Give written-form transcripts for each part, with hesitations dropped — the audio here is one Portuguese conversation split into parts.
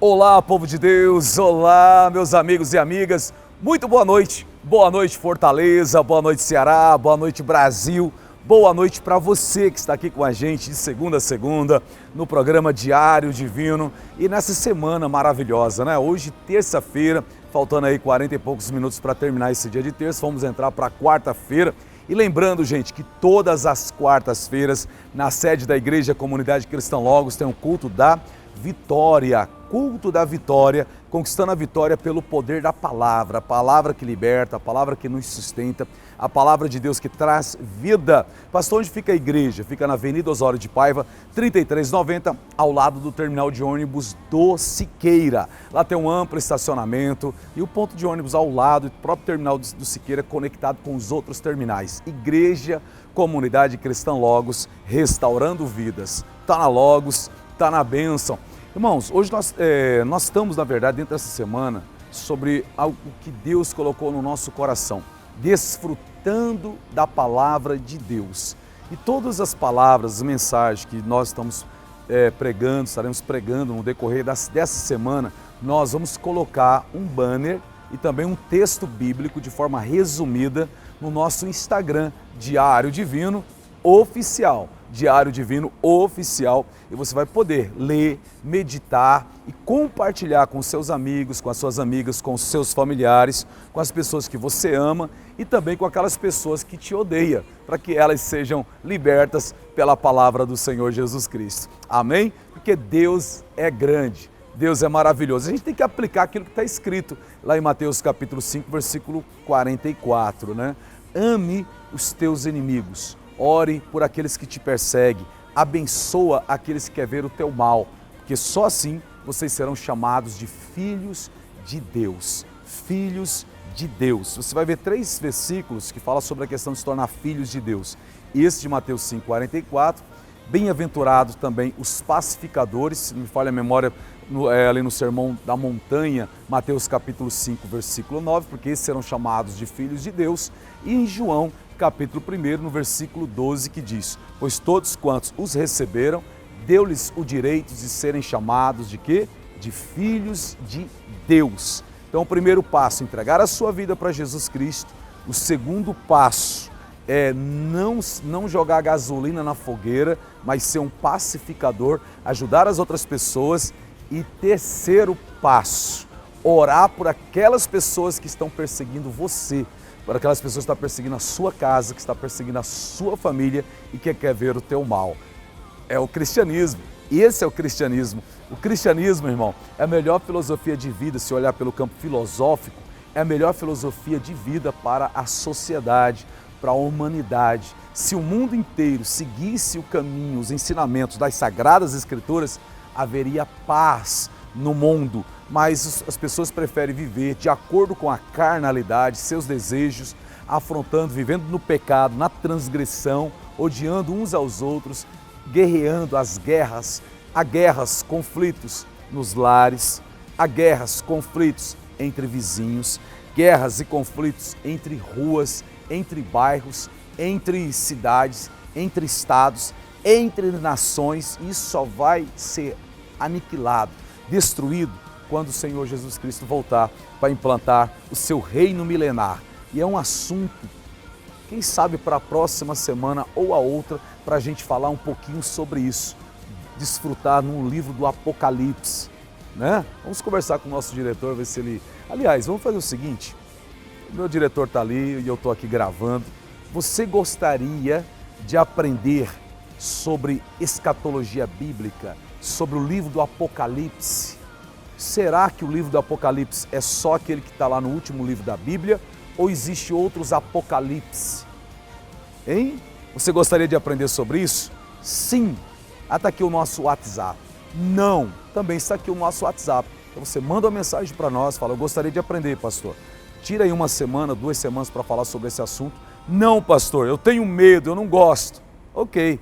Olá, povo de Deus, olá, meus amigos e amigas, muito boa noite Fortaleza, boa noite Ceará, boa noite Brasil, boa noite para você que está aqui com a gente de segunda a segunda no programa Diário Divino e nessa semana maravilhosa, né? Hoje, terça-feira, faltando aí 40 e poucos minutos para terminar esse dia de terça, vamos entrar para quarta-feira. E lembrando, gente, que todas as quartas-feiras, na sede da Igreja Comunidade Cristã Logos, tem um culto da vitória, conquistando a vitória pelo poder da palavra, a palavra que liberta, a palavra que nos sustenta, a palavra de Deus que traz vida. Pastor, onde fica a igreja? Fica na Avenida Osório de Paiva, 3390, ao lado do terminal de ônibus do Siqueira. Lá tem um amplo estacionamento e o ponto de ônibus ao lado, o próprio terminal do Siqueira conectado com os outros terminais. Igreja Comunidade Cristã Logos, restaurando vidas. Está na Logos, está na bênção. Irmãos, hoje nós estamos, na verdade, dentro dessa semana, sobre algo que Deus colocou no nosso coração, desfrutando da palavra de Deus. E todas as palavras, as mensagens que nós estamos estaremos pregando no decorrer dessa semana, nós vamos colocar um banner e também um texto bíblico de forma resumida no nosso Instagram, Diário Divino Oficial. Diário Divino Oficial, e você vai poder ler, meditar e compartilhar com seus amigos, com as suas amigas, com os seus familiares, com as pessoas que você ama e também com aquelas pessoas que te odeiam, para que elas sejam libertas pela palavra do Senhor Jesus Cristo. Amém? Porque Deus é grande, Deus é maravilhoso. A gente tem que aplicar aquilo que está escrito lá em Mateus capítulo 5, versículo 44, né? Ame os teus inimigos. Ore por aqueles que te perseguem, abençoa aqueles que querem ver o teu mal, porque só assim vocês serão chamados de filhos de Deus. Filhos de Deus. Você vai ver 3 versículos que falam sobre a questão de se tornar filhos de Deus. Esse de Mateus 5,44, bem-aventurados também os pacificadores, se não me falha a memória, ali no Sermão da Montanha, Mateus capítulo 5, versículo 9, porque esses serão chamados de filhos de Deus, e em João capítulo 1, no versículo 12, que diz: pois todos quantos os receberam, deu-lhes o direito de serem chamados de quê? De filhos de Deus. Então o primeiro passo, entregar a sua vida para Jesus Cristo. O segundo passo é não jogar gasolina na fogueira, mas ser um pacificador, ajudar as outras pessoas. E terceiro passo, orar por aquelas pessoas que estão perseguindo você, por aquelas pessoas que estão perseguindo a sua casa, que estão perseguindo a sua família e que quer ver o teu mal. É o cristianismo. Esse é o cristianismo. O cristianismo, irmão, é a melhor filosofia de vida, se olhar pelo campo filosófico, é a melhor filosofia de vida para a sociedade, para a humanidade. Se o mundo inteiro seguisse o caminho, os ensinamentos das Sagradas Escrituras, haveria paz no mundo, mas as pessoas preferem viver de acordo com a carnalidade, seus desejos, afrontando, vivendo no pecado, na transgressão, odiando uns aos outros, guerreando as guerras. Há guerras, conflitos nos lares, há guerras, conflitos entre vizinhos, guerras e conflitos entre ruas, entre bairros, entre cidades, entre estados, entre nações. Isso só vai ser aniquilado, destruído, quando o Senhor Jesus Cristo voltar para implantar o seu reino milenar. E é um assunto, quem sabe para a próxima semana ou a outra, para a gente falar um pouquinho sobre isso, desfrutar num livro do Apocalipse, né? Vamos conversar com o nosso diretor, ver se ele... Aliás, vamos fazer o seguinte, o meu diretor está ali e eu estou aqui gravando. Você gostaria de aprender sobre escatologia bíblica, sobre o livro do Apocalipse? Será que o livro do Apocalipse é só aquele que está lá no último livro da Bíblia ou existe outros Apocalipse? Hein? Você gostaria de aprender sobre isso? Sim. Está aqui o nosso WhatsApp. Não. Também está aqui o nosso WhatsApp. Então você manda uma mensagem para nós, fala: eu gostaria de aprender, pastor. Tira aí 1 semana, 2 semanas para falar sobre esse assunto. Não, pastor, eu tenho medo, eu não gosto. Ok.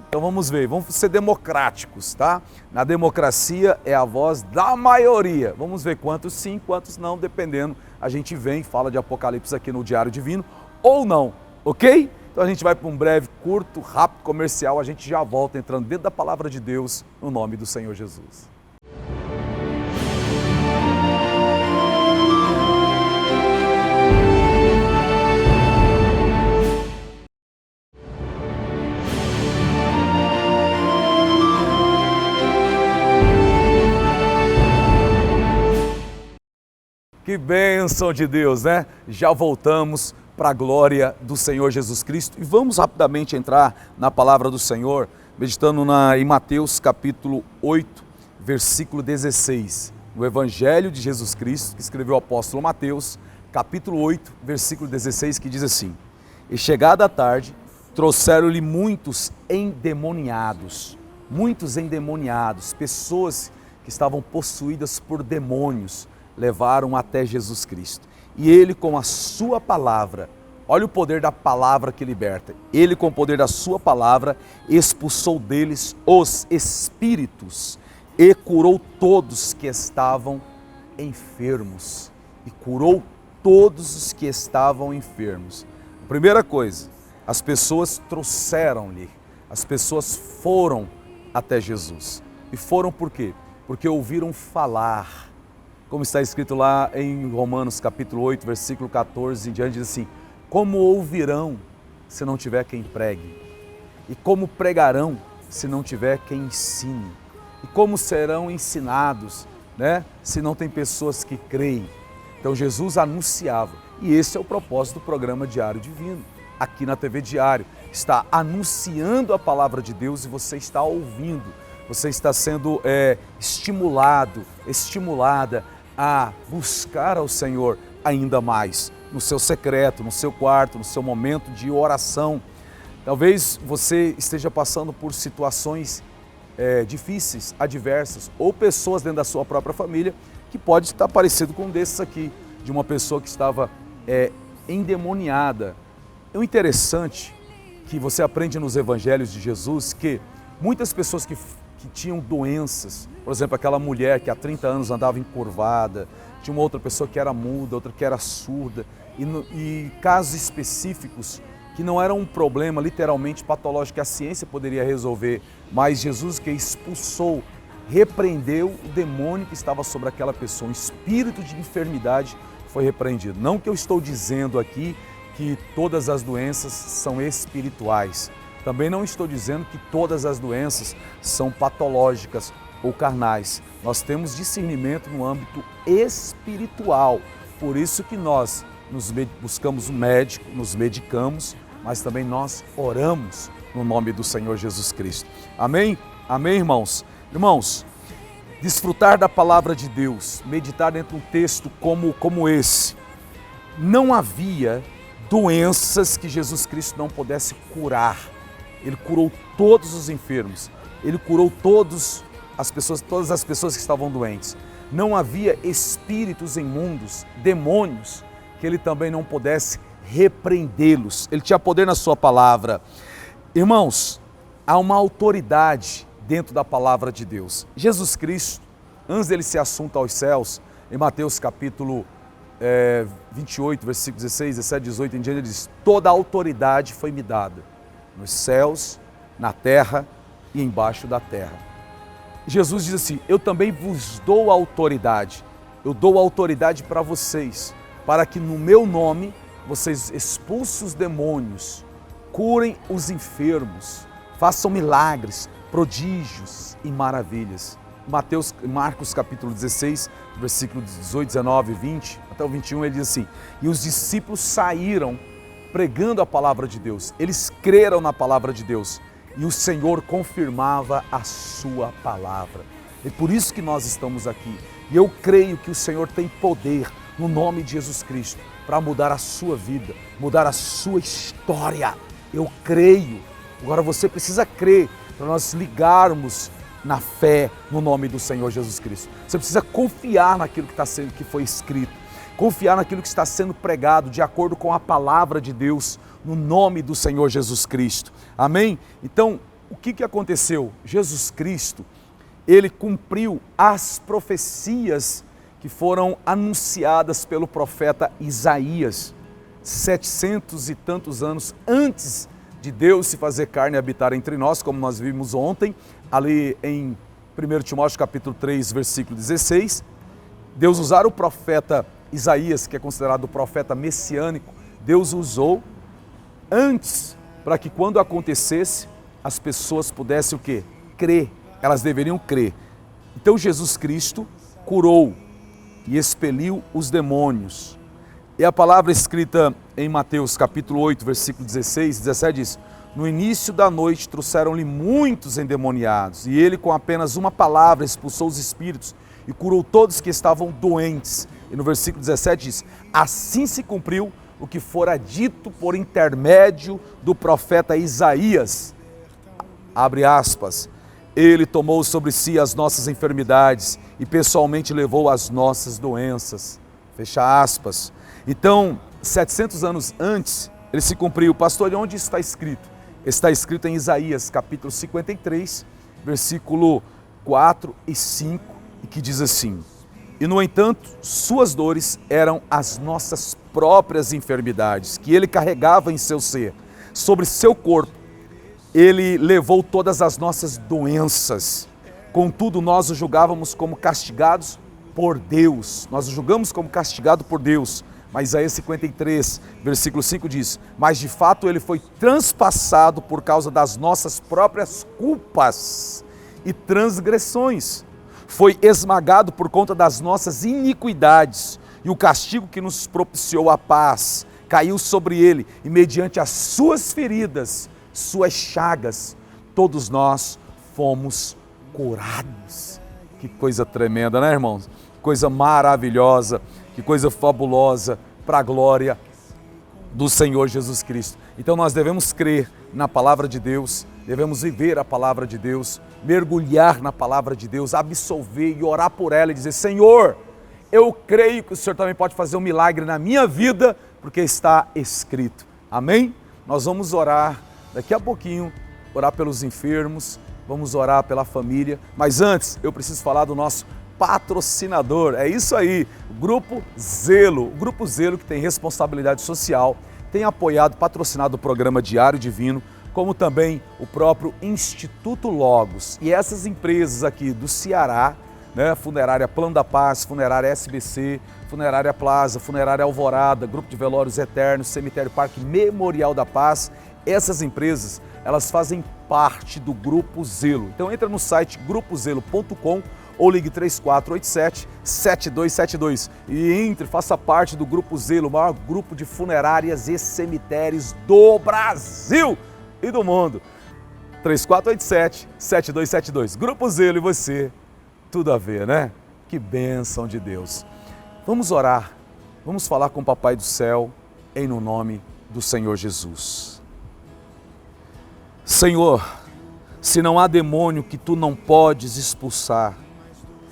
Então vamos ver, vamos ser democráticos, tá? Na democracia é a voz da maioria. Vamos ver quantos sim, quantos não, dependendo. A gente vem, fala de Apocalipse aqui no Diário Divino ou não, ok? Então a gente vai para um breve, curto, rápido comercial. A gente já volta entrando dentro da palavra de Deus, no nome do Senhor Jesus. Que bênção de Deus, né? Já voltamos para a glória do Senhor Jesus Cristo e vamos rapidamente entrar na palavra do Senhor, meditando em Mateus capítulo 8, versículo 16. O Evangelho de Jesus Cristo, que escreveu o apóstolo Mateus, capítulo 8, versículo 16, que diz assim: E chegada a tarde, trouxeram-lhe muitos endemoniados, pessoas que estavam possuídas por demônios, levaram até Jesus Cristo. E ele, com a sua palavra, olha o poder da palavra que liberta, ele, com o poder da sua palavra, expulsou deles os espíritos e curou todos que estavam enfermos. E curou todos os que estavam enfermos. Primeira coisa, as pessoas trouxeram-lhe, as pessoas foram até Jesus. E foram por quê? Porque ouviram falar. Como está escrito lá em Romanos capítulo 8, versículo 14 em diante, diz assim: como ouvirão se não tiver quem pregue? E como pregarão se não tiver quem ensine? E como serão ensinados, né, se não tem pessoas que creem? Então Jesus anunciava, e esse é o propósito do programa Diário Divino. Aqui na TV Diário, está anunciando a palavra de Deus e você está ouvindo, você está sendo estimulada a buscar ao Senhor ainda mais, no seu secreto, no seu quarto, no seu momento de oração. Talvez você esteja passando por situações difíceis, adversas, ou pessoas dentro da sua própria família, que pode estar parecido com um desses aqui, de uma pessoa que estava endemoniada. É interessante que você aprende nos evangelhos de Jesus que muitas pessoas que tinham doenças, por exemplo, aquela mulher que há 30 anos andava encurvada, tinha uma outra pessoa que era muda, outra que era surda, e casos específicos que não eram um problema literalmente patológico que a ciência poderia resolver, mas Jesus, que expulsou, repreendeu o demônio que estava sobre aquela pessoa, um espírito de enfermidade foi repreendido. Não que eu estou dizendo aqui que todas as doenças são espirituais. Também não estou dizendo que todas as doenças são patológicas ou carnais. Nós temos discernimento no âmbito espiritual. Por isso que nós buscamos um médico, nos medicamos, mas também nós oramos no nome do Senhor Jesus Cristo. Amém? Amém, irmãos? Irmãos, desfrutar da palavra de Deus, meditar dentro de um texto como esse, não havia doenças que Jesus Cristo não pudesse curar. Ele curou todos os enfermos, ele curou todas as pessoas que estavam doentes. Não havia espíritos imundos, demônios, que ele também não pudesse repreendê-los. Ele tinha poder na sua palavra. Irmãos, há uma autoridade dentro da palavra de Deus. Jesus Cristo, antes dele ser assunto aos céus, em Mateus capítulo 28, versículos 16, 17, 18 em diante, ele diz: toda a autoridade foi me dada, nos céus, na terra e embaixo da terra. Jesus diz assim: eu também vos dou autoridade, eu dou autoridade para vocês, para que no meu nome vocês expulsem os demônios, curem os enfermos, façam milagres, prodígios e maravilhas. Marcos capítulo 16, versículos 18, 19 e 20, até o 21, ele diz assim: e os discípulos saíram pregando a palavra de Deus, eles creram na palavra de Deus, e o Senhor confirmava a sua palavra. É por isso que nós estamos aqui, e eu creio que o Senhor tem poder, no nome de Jesus Cristo, para mudar a sua vida, mudar a sua história. Eu creio. Agora você precisa crer, para nós ligarmos na fé no nome do Senhor Jesus Cristo. Você precisa confiar naquilo que foi escrito, confiar naquilo que está sendo pregado de acordo com a palavra de Deus, no nome do Senhor Jesus Cristo. Amém? Então, o que aconteceu? Jesus Cristo, ele cumpriu as profecias que foram anunciadas pelo profeta Isaías, 700 e tantos anos antes de Deus se fazer carne e habitar entre nós, como nós vimos ontem, ali em 1 Timóteo capítulo 3, versículo 16. Deus usar o profeta Isaías, que é considerado o profeta messiânico, Deus usou antes, para que quando acontecesse, as pessoas pudessem o quê? Crer. Elas deveriam crer. Então Jesus Cristo curou e expeliu os demônios. E a palavra escrita em Mateus capítulo 8, versículo 16, 17 diz: no início da noite trouxeram-lhe muitos endemoniados, e ele com apenas uma palavra expulsou os espíritos e curou todos que estavam doentes. E no versículo 17 diz: assim se cumpriu o que fora dito por intermédio do profeta Isaías. Abre aspas. Ele tomou sobre si as nossas enfermidades e pessoalmente levou as nossas doenças. Fecha aspas. Então, 700 anos antes, ele se cumpriu. Pastor, onde está escrito? Está escrito em Isaías, capítulo 53, versículo 4 e 5, e que diz assim: e no entanto, suas dores eram as nossas próprias enfermidades, que ele carregava em seu ser, sobre seu corpo. Ele levou todas as nossas doenças. Contudo, nós o julgávamos como castigados por Deus. Nós o julgamos como castigado por Deus. Mas Isaías 53, versículo 5 diz: mas de fato ele foi transpassado por causa das nossas próprias culpas e transgressões. Foi esmagado por conta das nossas iniquidades. E o castigo que nos propiciou a paz caiu sobre ele. E mediante as suas feridas, suas chagas, todos nós fomos curados. Que coisa tremenda, né, irmãos? Coisa maravilhosa, que coisa fabulosa para a glória do Senhor Jesus Cristo. Então nós devemos crer na palavra de Deus, devemos viver a palavra de Deus, mergulhar na palavra de Deus, absolver e orar por ela e dizer: Senhor, eu creio que o Senhor também pode fazer um milagre na minha vida, porque está escrito. Amém? Nós vamos orar daqui a pouquinho, orar pelos enfermos, vamos orar pela família, mas antes eu preciso falar do nosso patrocinador. É isso aí, o Grupo Zelo. O Grupo Zelo, que tem responsabilidade social, tem apoiado, patrocinado o programa Diário Divino, como também o próprio Instituto Logos. E essas empresas aqui do Ceará, né, Funerária Plano da Paz, Funerária SBC, Funerária Plaza, Funerária Alvorada, Grupo de Velórios Eternos, Cemitério Parque Memorial da Paz, essas empresas, elas fazem parte do Grupo Zelo. Então entra no site grupozelo.com ou ligue 3487-7272 e entre, faça parte do Grupo Zelo, o maior grupo de funerárias e cemitérios do Brasil e do mundo. 3487-7272. Grupo Zelo e você, tudo a ver, né? Que bênção de Deus. Vamos orar, vamos falar com o Papai do Céu, em no nome do Senhor Jesus. Senhor, se não há demônio que Tu não podes expulsar,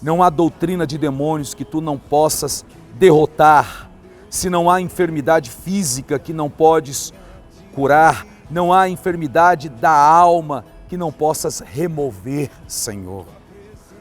não há doutrina de demônios que Tu não possas derrotar, se não há enfermidade física que não podes curar, não há enfermidade da alma que não possas remover, Senhor.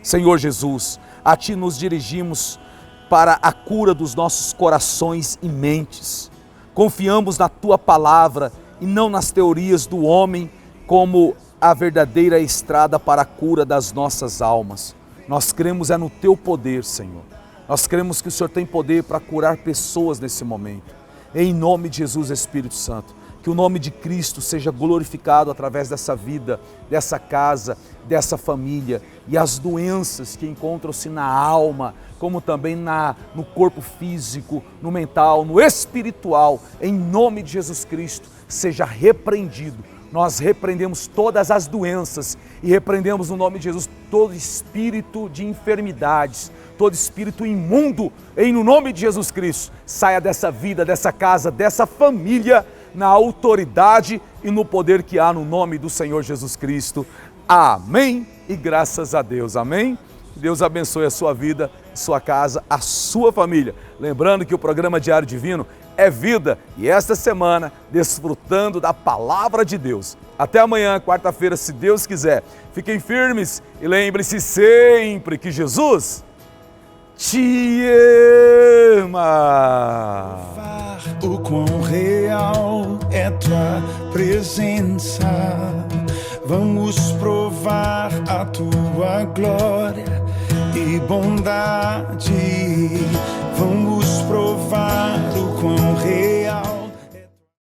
Senhor Jesus, a Ti nos dirigimos para a cura dos nossos corações e mentes. Confiamos na Tua palavra e não nas teorias do homem como a verdadeira estrada para a cura das nossas almas. Nós cremos no Teu poder, Senhor. Nós cremos que o Senhor tem poder para curar pessoas nesse momento. Em nome de Jesus, Espírito Santo, que o nome de Cristo seja glorificado através dessa vida, dessa casa, dessa família, e as doenças que encontram-se na alma, como também no corpo físico, no mental, no espiritual, em nome de Jesus Cristo, seja repreendido. Nós repreendemos todas as doenças e repreendemos no nome de Jesus todo espírito de enfermidades, todo espírito imundo, no nome de Jesus Cristo, saia dessa vida, dessa casa, dessa família, na autoridade e no poder que há no nome do Senhor Jesus Cristo. Amém e graças a Deus. Amém? Deus abençoe a sua vida, a sua casa, a sua família. Lembrando que o programa Diário Divino é vida e esta semana desfrutando da palavra de Deus. Até amanhã, quarta-feira, se Deus quiser. Fiquem firmes e lembre-se sempre que Jesus te ama. O quão real é tua presença, vamos provar a tua glória e bondade. Vamos